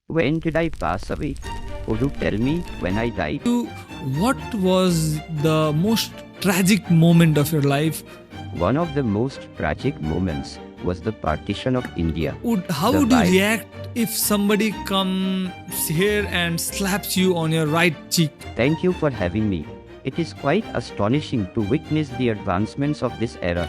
When did I pass away? Would you tell me when I died? What was the most tragic moment of your life? One of the most tragic moments was the partition of India. How The would you vibe- react if somebody comes here and slaps you on your right cheek? Thank you for having me. It is quite astonishing to witness the advancements of this era.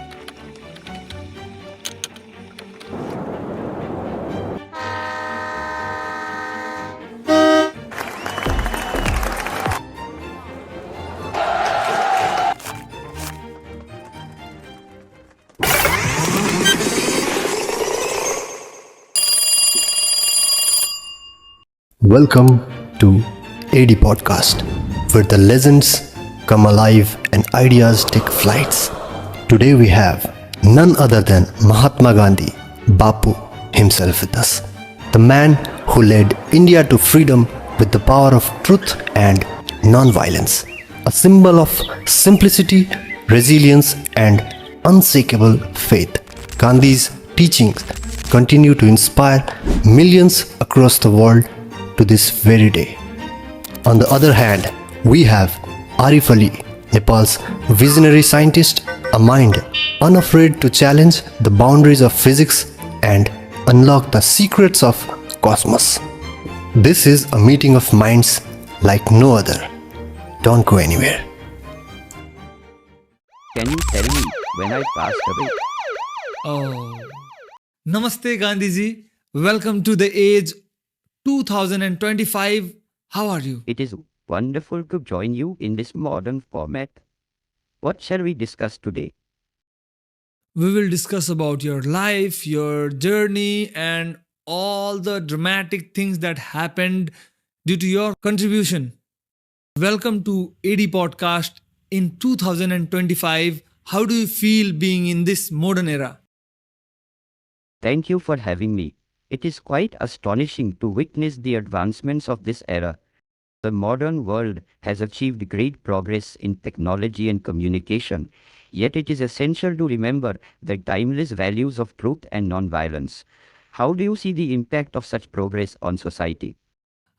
Welcome to AD Podcast, where the legends come alive and ideas take flights. Today we have none other than Mahatma Gandhi, Bapu himself with us. The man who led India to freedom with the power of truth and non-violence. A symbol of simplicity, resilience and unshakable faith. Gandhi's teachings continue to inspire millions across the world to this very day. On the other hand, we have Arif Ali, Nepal's visionary scientist, a mind unafraid to challenge the boundaries of physics and unlock the secrets of cosmos. This is a meeting of minds like no other. Don't go anywhere. Can you tell me when I passed away? Oh, Namaste Gandhiji. Welcome to the age 2025. How are you? It is wonderful to join you in this modern format. What shall we discuss today? We will discuss about your life, your journey, and all the dramatic things that happened due to your contribution. Welcome to AD Podcast in 2025. How do you feel being in this modern era? Thank you for having me. It is quite astonishing to witness the advancements of this era. The modern world has achieved great progress in technology and communication, yet it is essential to remember the timeless values of truth and nonviolence. How do you see the impact of such progress on society?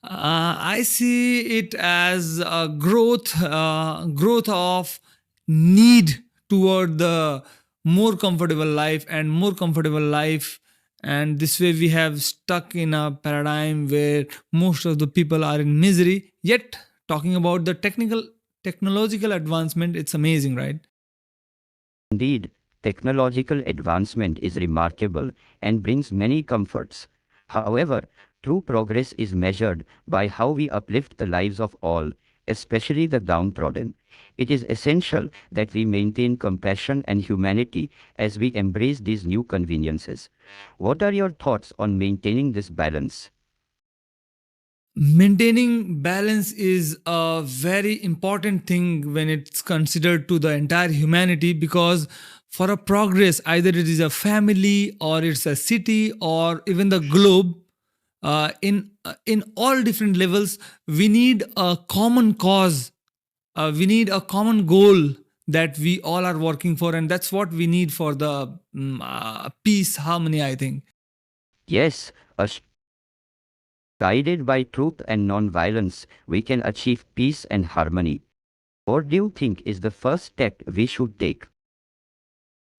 I see it as a growth of need toward the more comfortable life and more comfortable life. And this way we have stuck in a paradigm where most of the people are in misery. Yet talking about the technological advancement, it's amazing, right? Indeed, technological advancement is remarkable and brings many comforts. However, true progress is measured by how we uplift the lives of all, especially the downtrodden. It is essential that we maintain compassion and humanity as we embrace these new conveniences. What are your thoughts on maintaining this balance? Maintaining balance is a very important thing when it's considered to the entire humanity, because for a progress, either it is a family or it's a city or even the globe, in all different levels, we need a common cause. We need a common goal that we all are working for, and that's what we need for the peace, harmony, I think. Yes, guided by truth and non-violence, we can achieve peace and harmony. What do you think is the first step we should take?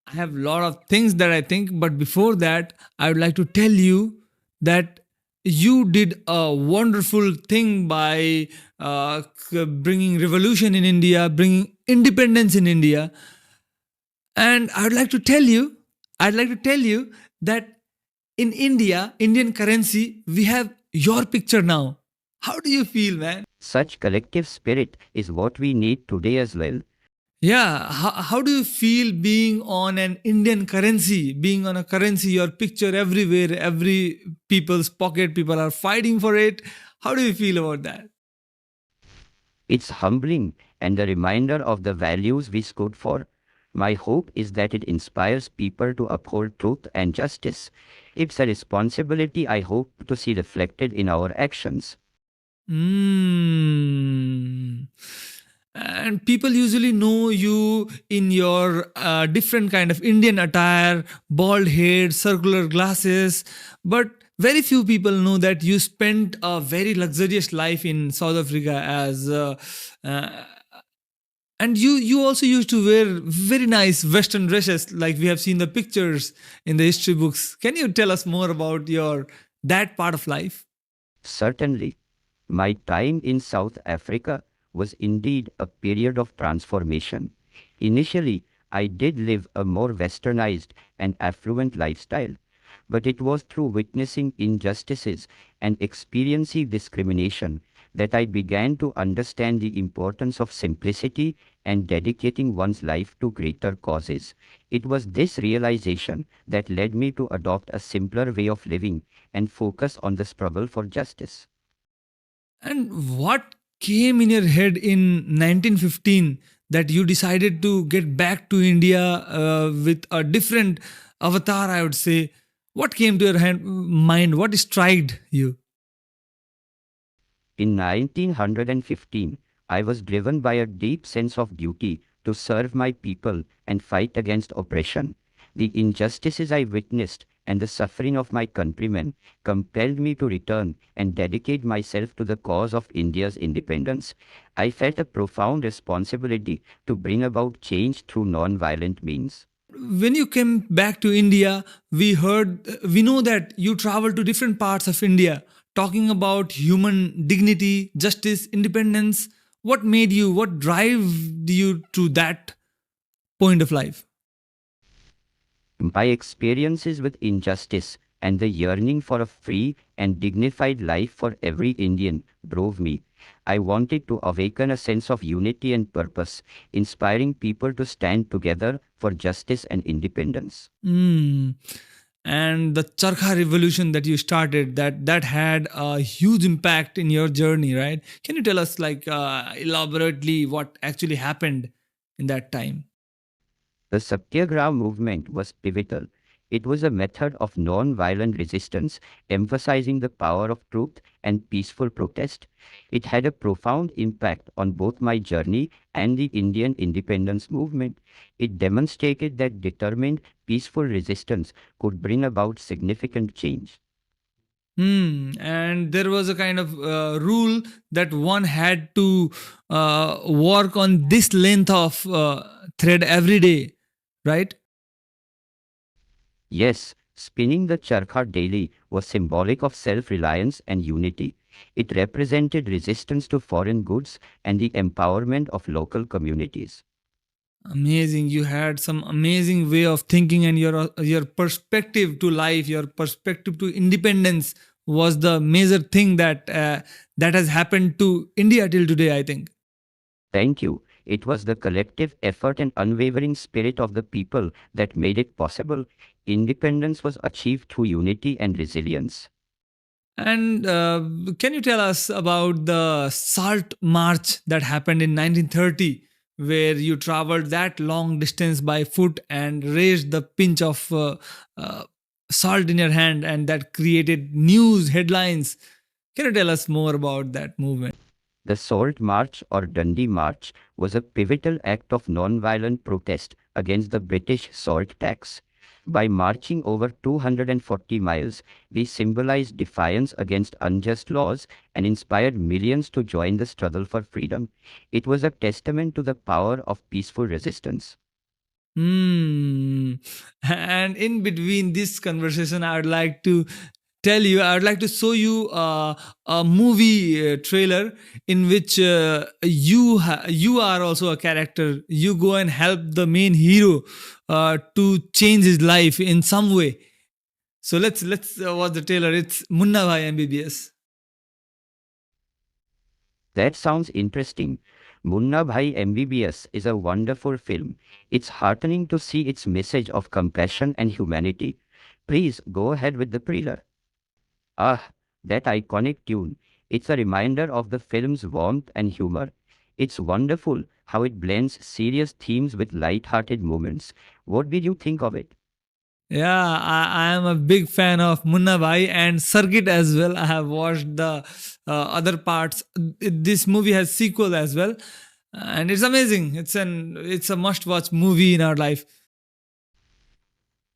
I have a lot of things that I think, but before that, I would like to tell you that you did a wonderful thing by bringing revolution in India, bringing independence in India. And I'd like to tell you that in India, Indian currency, we have your picture now. How do you feel, man? Such collective spirit is what we need today as well. Yeah, how do you feel being on an Indian currency, being on a currency, your picture everywhere, every people's pocket, people are fighting for it? How do you feel about that? It's humbling and a reminder of the values we stood for. My hope is that it inspires people to uphold truth and justice. It's a responsibility I hope to see reflected in our actions. And people usually know you in your different kind of Indian attire, bald head, circular glasses. But Very few people know that you spent a very luxurious life in South Africa as uh, and you also used to wear very nice western dresses, like we have seen the pictures in the history books. Can you tell us more about your that part of life? Certainly, my time in South Africa was indeed a period of transformation. Initially, I did live a more westernized and affluent lifestyle, but it was through witnessing injustices and experiencing discrimination that I began to understand the importance of simplicity and dedicating one's life to greater causes. It was this realization that led me to adopt a simpler way of living and focus on the struggle for justice. And what came in your head in 1915 that you decided to get back to India with a different avatar, I would say? What came to your mind? What struck you? In 1915, I was driven by a deep sense of duty to serve my people and fight against oppression. The injustices I witnessed and the suffering of my countrymen compelled me to return and dedicate myself to the cause of India's independence. I felt a profound responsibility to bring about change through non-violent means. When you came back to India, we know that you traveled to different parts of India talking about human dignity, justice, independence. What drive you to that point of life? My experiences with injustice and the yearning for a free and dignified life for every Indian drove me. I wanted to awaken a sense of unity and purpose, inspiring people to stand together for justice and independence. Mm. And the Charkha revolution that you started, that had a huge impact in your journey, right? Can you tell us, like, elaborately what actually happened in that time? The Satyagraha movement was pivotal. It was a method of non-violent resistance, emphasizing the power of truth and peaceful protest. It had a profound impact on both my journey and the Indian independence movement. It demonstrated that determined, peaceful resistance could bring about significant change. And there was a kind of rule that one had to work on this length of thread every day, right? Yes, spinning the charkha daily was symbolic of self-reliance and unity. It represented resistance to foreign goods and the empowerment of local communities. Amazing. You had some amazing way of thinking, and your perspective to life, your perspective to independence was the major thing that has happened to India till today, I think. Thank you. It was the collective effort and unwavering spirit of the people that made it possible. Independence was achieved through unity and resilience. And can you tell us about the Salt March that happened in 1930, where you traveled that long distance by foot and raised the pinch of uh, salt in your hand, and that created news headlines? Can you tell us more about that movement? The Salt March or Dundee March was a pivotal act of non-violent protest against the British salt tax. By marching over 240 miles, we symbolized defiance against unjust laws and inspired millions to join the struggle for freedom. It was a testament to the power of peaceful resistance. Hmm. And in between this conversation, I would like to show you a movie trailer in which you are also a character. You go and help the main hero to change his life in some way. So let's watch the trailer. It's Munna Bhai MBBS. That sounds interesting. Munna Bhai MBBS is a wonderful film. It's heartening to see its message of compassion and humanity. Please go ahead with the trailer. Ah, that iconic tune. It's a reminder of the film's warmth and humor. It's wonderful how it blends serious themes with light-hearted moments. What did you think of it? Yeah, I am a big fan of Munna Bhai and Circuit as well. I have watched the other parts. This movie has sequel as well, and it's amazing. It's a must watch movie in our life.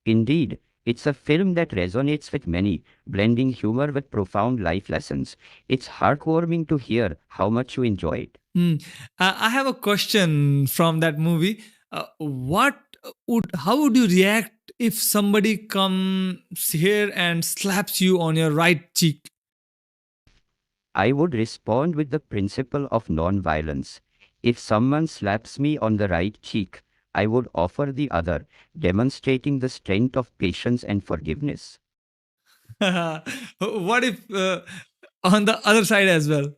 Indeed, It's a film that resonates with many, blending humor with profound life lessons. It's heartwarming to hear how much you enjoy it. Hmm. I have a question from that movie. How would you react if somebody comes here and slaps you on your right cheek? I would respond with the principle of non-violence. If someone slaps me on the right cheek, I would offer the other, demonstrating the strength of patience and forgiveness. What if on the other side as well?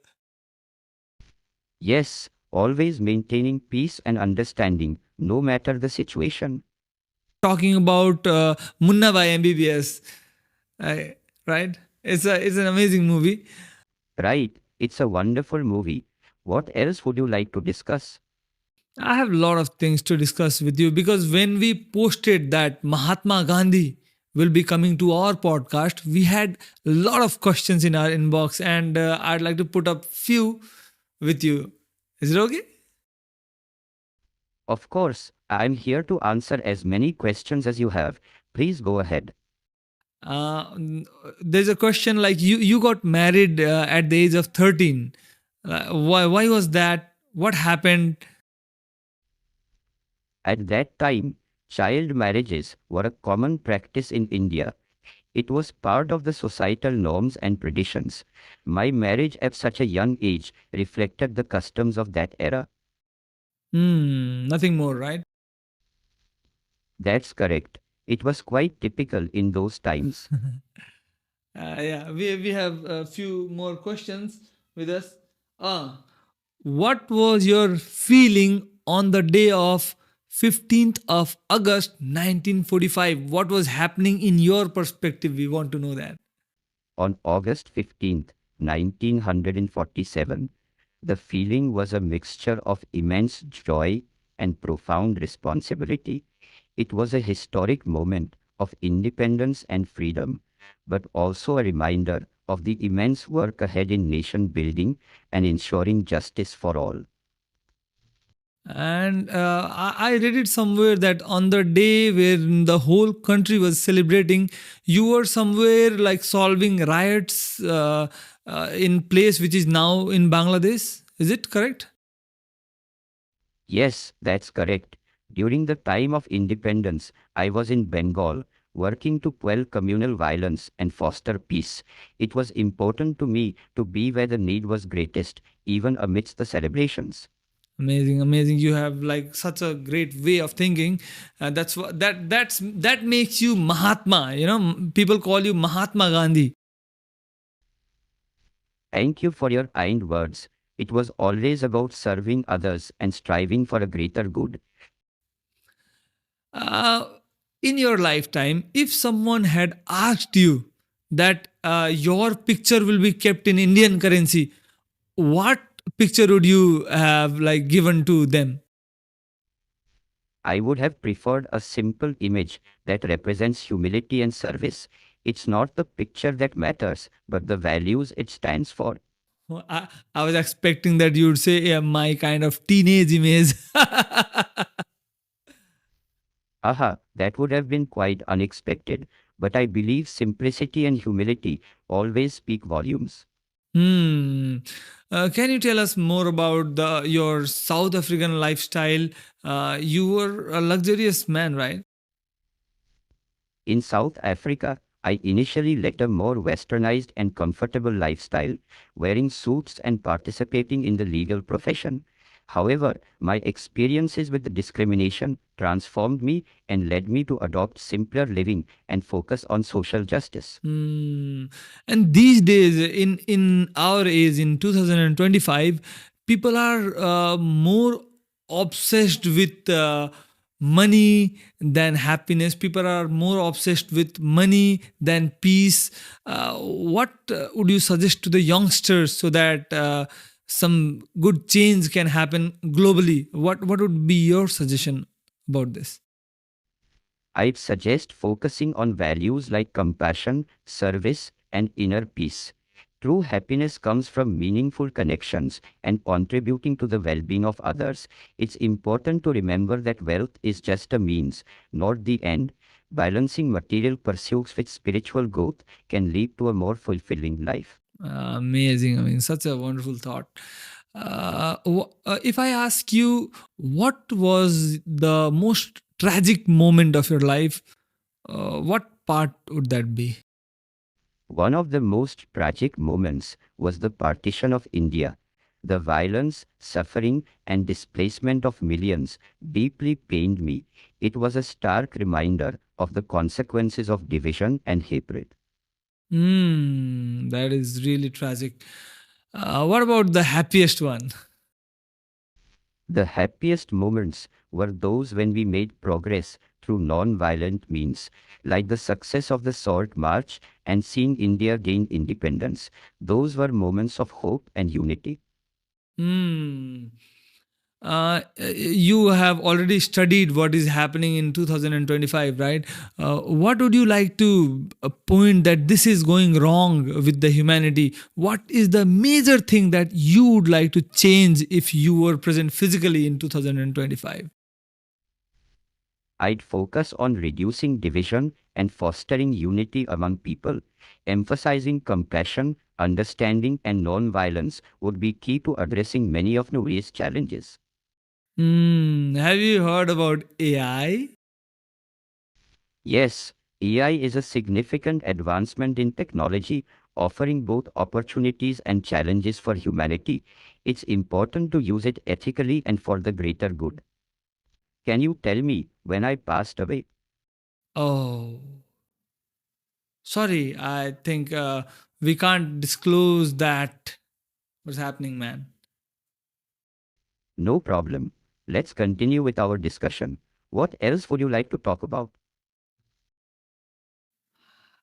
Yes, always maintaining peace and understanding, no matter the situation. Talking about Munna by MBBS, right? It's an amazing movie. Right, it's a wonderful movie. What else would you like to discuss? I have a lot of things to discuss with you because when we posted that Mahatma Gandhi will be coming to our podcast, we had a lot of questions in our inbox, and I'd like to put up few with you. Is it okay? Of course, I'm here to answer as many questions as you have. Please go ahead. N- there's a question like you got married at the age of 13. Why was that? What happened? At that time, child marriages were a common practice in India. It was part of the societal norms and traditions. My marriage at such a young age reflected the customs of that era. Nothing more, right? That's correct. It was quite typical in those times. Yeah, we have a few more questions with us. Uh, what was your feeling on the day of 15th of August 1945? What was happening in your perspective? We want to know that. On August 15th, 1947, the feeling was a mixture of immense joy and profound responsibility. It was a historic moment of independence and freedom, but also a reminder of the immense work ahead in nation building and ensuring justice for all. And I read it somewhere that on the day where the whole country was celebrating, you were somewhere like solving riots in place which is now in Bangladesh. Is it correct? Yes, that's correct. During the time of independence, I was in Bengal working to quell communal violence and foster peace. It was important to me to be where the need was greatest, even amidst the celebrations. Amazing, amazing. You have like such a great way of thinking. That's what that makes you Mahatma. People call you Mahatma Gandhi. Thank you for your kind words. It was always about serving others and striving for a greater good. Uh, in your lifetime, if someone had asked you that your picture will be kept in Indian currency, what picture would you have like given to them? I would have preferred a simple image that represents humility and service. It's not the picture that matters, but the values it stands for. I was expecting that you would say my kind of teenage image. Aha, that would have been quite unexpected, but I believe simplicity and humility always speak volumes. Hmm. Can you tell us more about your South African lifestyle? You were a luxurious man, right? In South Africa, I initially led a more westernized and comfortable lifestyle, wearing suits and participating in the legal profession. However, my experiences with the discrimination transformed me and led me to adopt simpler living and focus on social justice. Hmm. And these days, in our age, in 2025, people are more obsessed with money than happiness. People are more obsessed with money than peace. What would you suggest to the youngsters so that some good change can happen globally? What would be your suggestion about this? I'd suggest focusing on values like compassion, service, and inner peace. True happiness comes from meaningful connections and contributing to the well being of others. It's important to remember that wealth is just a means, not the end. Balancing material pursuits with spiritual growth can lead to a more fulfilling life. Amazing. I mean, such a wonderful thought. If I ask you, what was the most tragic moment of your life? What part would that be? One of the most tragic moments was the partition of India. The violence, suffering, and displacement of millions deeply pained me. It was a stark reminder of the consequences of division and hatred. That is really tragic. What about the happiest one? The happiest moments were those when we made progress through non-violent means, like the success of the Salt March and seeing India gain independence. Those were moments of hope and unity. Hmm. You have already studied what is happening in 2025, right? What would you like to point that this is going wrong with the humanity? What is the major thing that you would like to change if you were present physically in 2025? I'd focus on reducing division and fostering unity among people. Emphasizing compassion, understanding, and non-violence would be key to addressing many of today's challenges. Have you heard about AI? Yes, AI is a significant advancement in technology, offering both opportunities and challenges for humanity. It's important to use it ethically and for the greater good. Can you tell me when I passed away? Oh, sorry. I think we can't disclose that. What's happening, man? No problem. Let's continue with our discussion. What else would you like to talk about?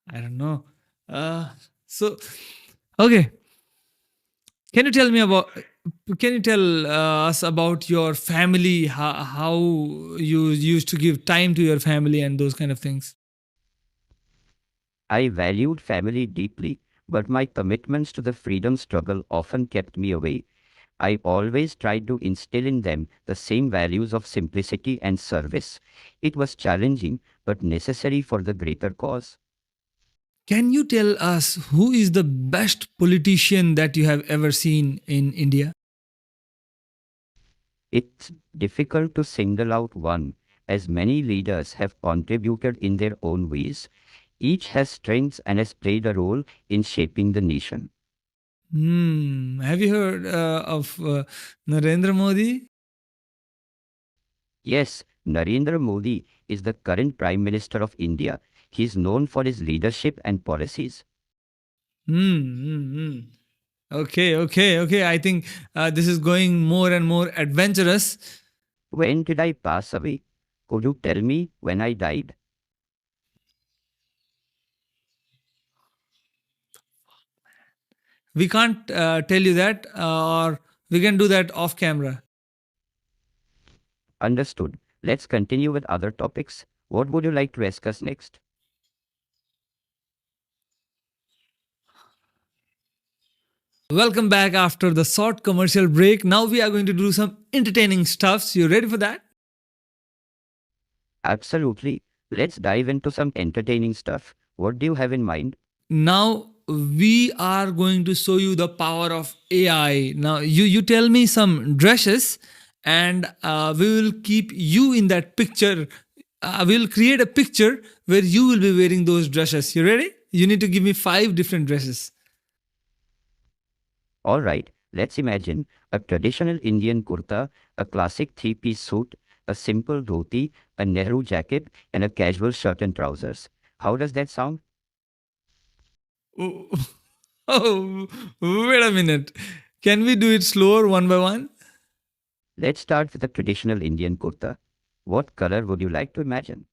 I don't know. So, okay. Can you tell me about? Can you tell us about your family? How you used to give time to your family and those kind of things? I valued family deeply, but my commitments to the freedom struggle often kept me away. I always tried to instill in them the same values of simplicity and service. It was challenging, but necessary for the greater cause. Can you tell us who is the best politician that you have ever seen in India? It's difficult to single out one, as many leaders have contributed in their own ways. Each has strengths and has played a role in shaping the nation. Have you heard of Narendra Modi? Yes, Narendra Modi is the current Prime Minister of India. He is known for his leadership and policies. Hmm. Okay. I think this is going more and more adventurous. When did I pass away? Could you tell me when I died? We can't tell you that, or we can do that off camera. Understood. Let's continue with other topics. What would you like to discuss next? Welcome back after the short commercial break. Now we are going to do some entertaining stuffs. You ready for that? Absolutely. Let's dive into some entertaining stuff. What do you have in mind? Now we are going to show you the power of AI. Now you tell me some dresses, and we will keep you in that picture. We'll create a picture where you will be wearing those dresses. You ready? You need to give me 5 different dresses. Alright, let's imagine a traditional Indian kurta, a classic three-piece suit, a simple dhoti, a Nehru jacket, and a casual shirt and trousers. How does that sound? Oh, oh, wait a minute. Can we do it slower one by one? Let's start with the traditional Indian kurta. What color would you like to imagine?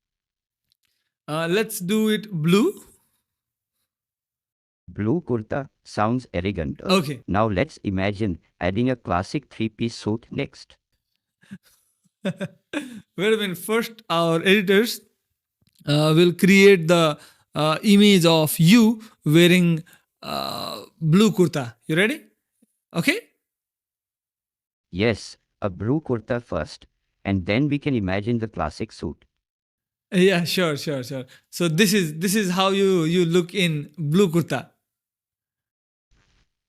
Let's do it blue. Blue kurta sounds elegant. Okay. Now let's imagine adding a classic three-piece suit next. Wait a minute. First, our editors will create the image of you wearing blue kurta. You ready? Okay. Yes, a blue kurta first, and then we can imagine the classic suit. Yeah, sure, sure, sure. So this is how you look in blue kurta.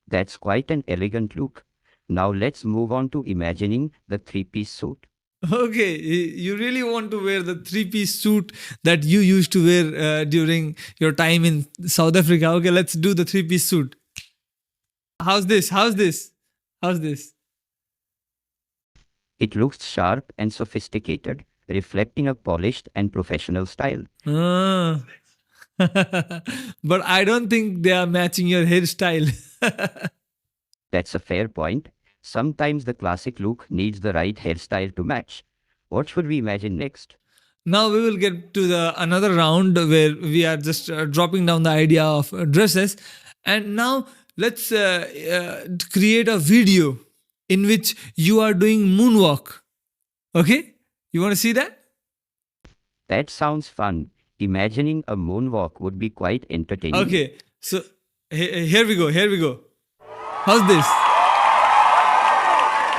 That's quite an elegant look. Now let's move on to imagining the three-piece suit. Okay, you really want to wear the three-piece suit that you used to wear during your time in South Africa. Okay, let's do the three-piece suit. How's this? How's this? How's this? It looks sharp and sophisticated, reflecting a polished and professional style. Ah. But I don't think they are matching your hairstyle. That's a fair point. Sometimes the classic look needs the right hairstyle to match. What should we imagine next? Now we will get to the another round where we are just dropping down the idea of dresses, and now let's create a video in which you are doing moonwalk. Okay, you want to see that? That sounds fun. Imagining a moonwalk would be quite entertaining. Okay, so here we go. Here we go. How's this?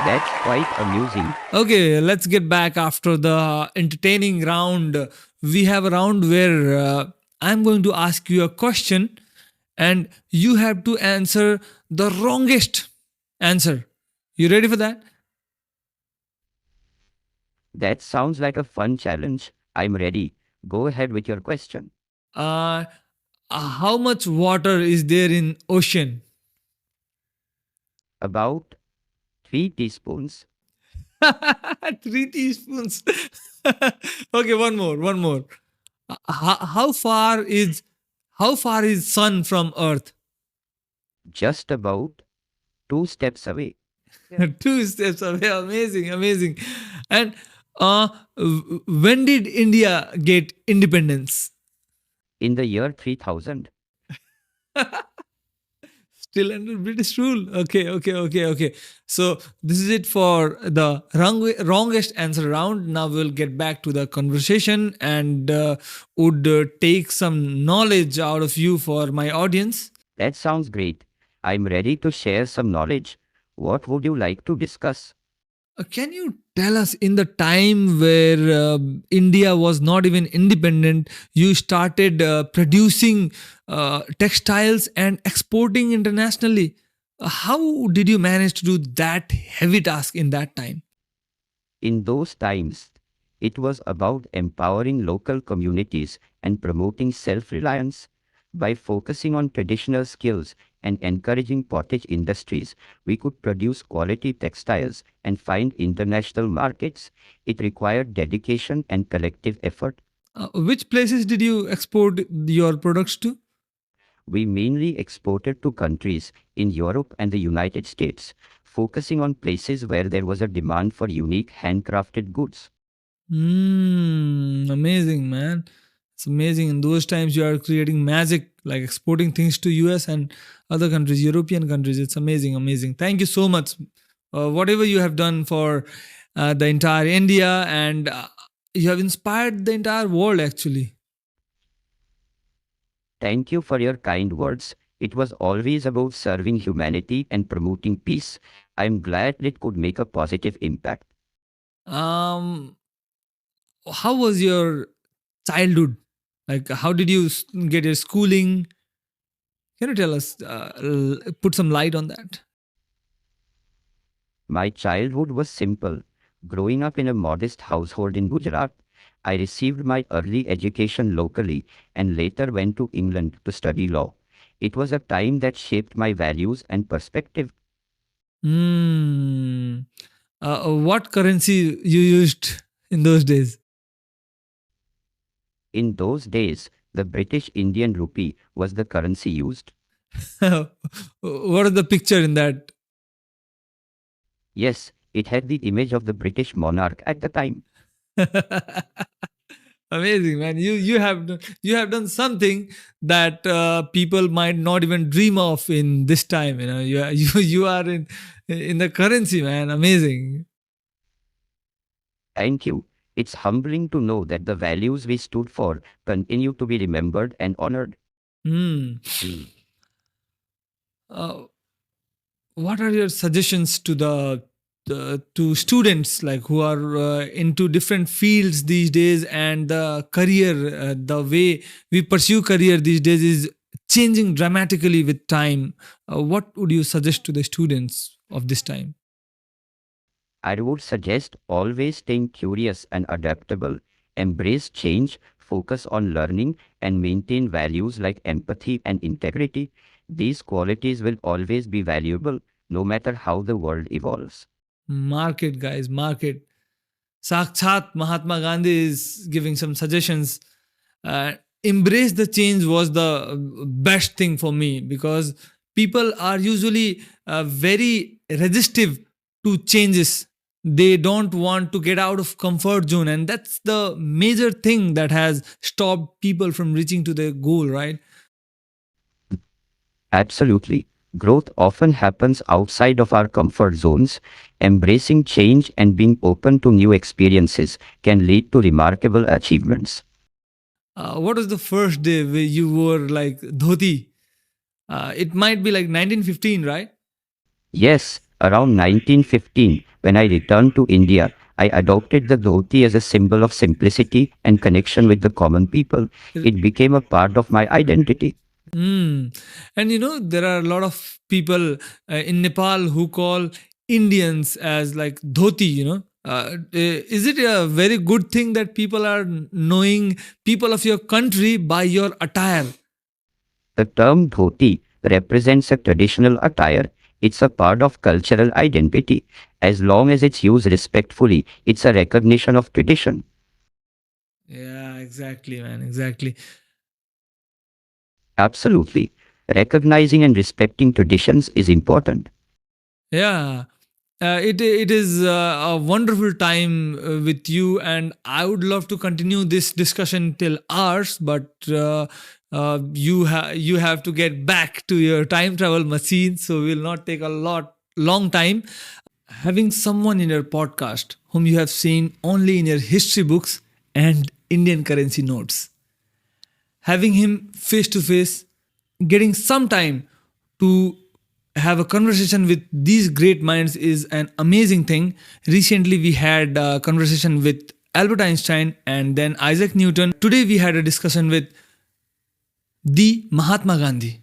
That's quite amusing. Okay, let's get back after the entertaining round. We have a round where I'm going to ask you a question and you have to answer the wrongest answer. You ready for that? That sounds like a fun challenge. I'm ready. Go ahead with your question. Uh, how much water is there in ocean? About 3 teaspoons. 3 teaspoons. Okay, one more, one more. How far is sun from Earth? Just about 2 steps away. 2 steps away. Amazing, amazing. And when did India get independence? In the year 3000. Still under British rule. Okay, okay, okay, okay. So this is it for the wrongest answer round. Now we'll get back to the conversation and would take some knowledge out of you for my audience. That sounds great. I'm ready to share some knowledge. What would you like to discuss? Can you tell us in the time where India was not even independent, you started producing textiles and exporting internationally? How did you manage to do that heavy task in that time? In those times, it was about empowering local communities and promoting self-reliance. By focusing on traditional skills and encouraging pottage industries, we could produce quality textiles and find international markets. It required dedication and collective effort. Which places did you export your products to? We mainly exported to countries in Europe and the United States, focusing on places where there was a demand for unique handcrafted goods. Amazing, man. It's amazing. In those times, you are creating magic, like exporting things to US and other countries, European countries. It's amazing, amazing. Thank you so much. Whatever you have done for the entire India, and you have inspired the entire world, actually. Thank you for your kind words. It was always about serving humanity and promoting peace. I'm glad it could make a positive impact. Um, how was your childhood? Like, how did you get your schooling? Can you tell us, put some light on that? My childhood was simple. Growing up in a modest household in Gujarat, I received my early education locally and later went to England to study law. It was a time that shaped my values and perspective. Hmm. What currency you used in those days? In those days, the British Indian rupee was the currency used. What is the picture in that? Yes, it had the image of the British monarch at the time. Amazing, man. You have done something that people might not even dream of in this time. You know, you are in the currency, man. Amazing. Thank you. It's humbling to know that the values we stood for continue to be remembered and honored. Hmm. Uh, what are your suggestions to the to students like who are into different fields these days, and the career, the way we pursue career these days is changing dramatically with time. What would you suggest to the students of this time? I would suggest always staying curious and adaptable, embrace change, focus on learning, and maintain values like empathy and integrity. These qualities will always be valuable no matter how the world evolves. Market, guys, market. Sakshat Mahatma Gandhi is giving some suggestions. Embrace the change was the best thing for me, because people are usually very resistive to changes. They don't want to get out of comfort zone, and that's the major thing that has stopped people from reaching to their goal, right? Absolutely. Growth often happens outside of our comfort zones. Embracing change and being open to new experiences can lead to remarkable achievements. What was the first day where you wore like dhoti? It might be like 1915, right? Yes, around 1915, when I returned to India, I adopted the dhoti as a symbol of simplicity and connection with the common people. It became a part of my identity. Mm. And there are a lot of people in Nepal who call Indians as like dhoti. Is it a very good thing that people are knowing people of your country by your attire? The term dhoti represents a traditional attire. It's a part of cultural identity. As long as it's used respectfully, it's a recognition of tradition. Yeah, exactly, man, exactly. Absolutely. Recognizing and respecting traditions is important. Yeah. It is a wonderful time with you, and I would love to continue this discussion till hours, but you have to get back to your time travel machine, so we'll not take a long time. Having someone in your podcast whom you have seen only in your history books and Indian currency notes, having him face to face, getting some time to have a conversation with these great minds is an amazing thing. Recently, we had a conversation with Albert Einstein and then Isaac Newton. Today, we had a discussion with the Mahatma Gandhi.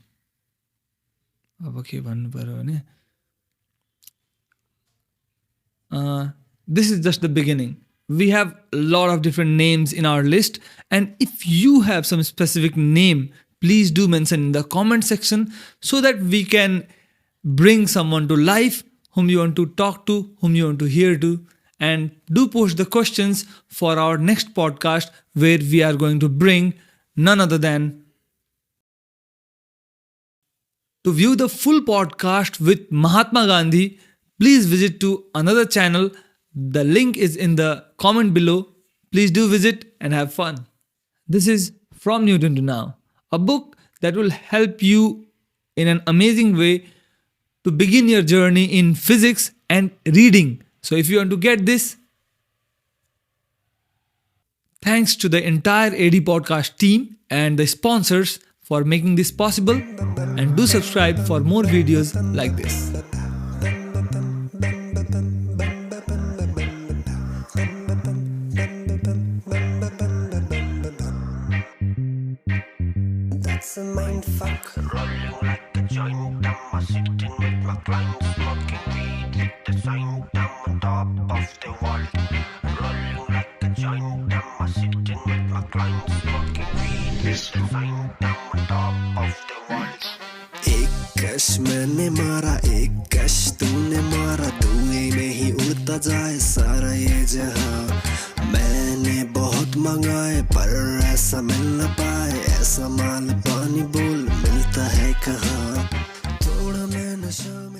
This is just the beginning. We have a lot of different names in our list, and if you have some specific name, please do mention in the comment section so that we can bring someone to life whom you want to talk to, whom you want to hear to, and do post the questions for our next podcast, where we are going to bring none other than. To view the full podcast with Mahatma Gandhi, please visit to another channel. The link is in the comment below. Please do visit and have fun. This is From Newton to Now, a book that will help you in an amazing way to begin your journey in physics and reading. So if you want to get this, thanks to the entire AD podcast team and the sponsors for making this possible, and do subscribe for more videos like this. That's a mind fuck. Rolling like a joint, I'm sitting with my clients, smoking weed, hit the sign, I'm on top of the world. Rolling like a joint, I'm sitting with my clients, smoking weed, hit the sign, I'm on top of the world. एक कश मैंने मारा, एक कश तूने मारा, धुएं में ही उड़ता जाए सारा ये जहां. मैंने बहुत मंगाए पर ऐसा मिल न पाए, ऐसा माल पानी बोल मिलता है कहाँ. थोड़ा मैं नशा में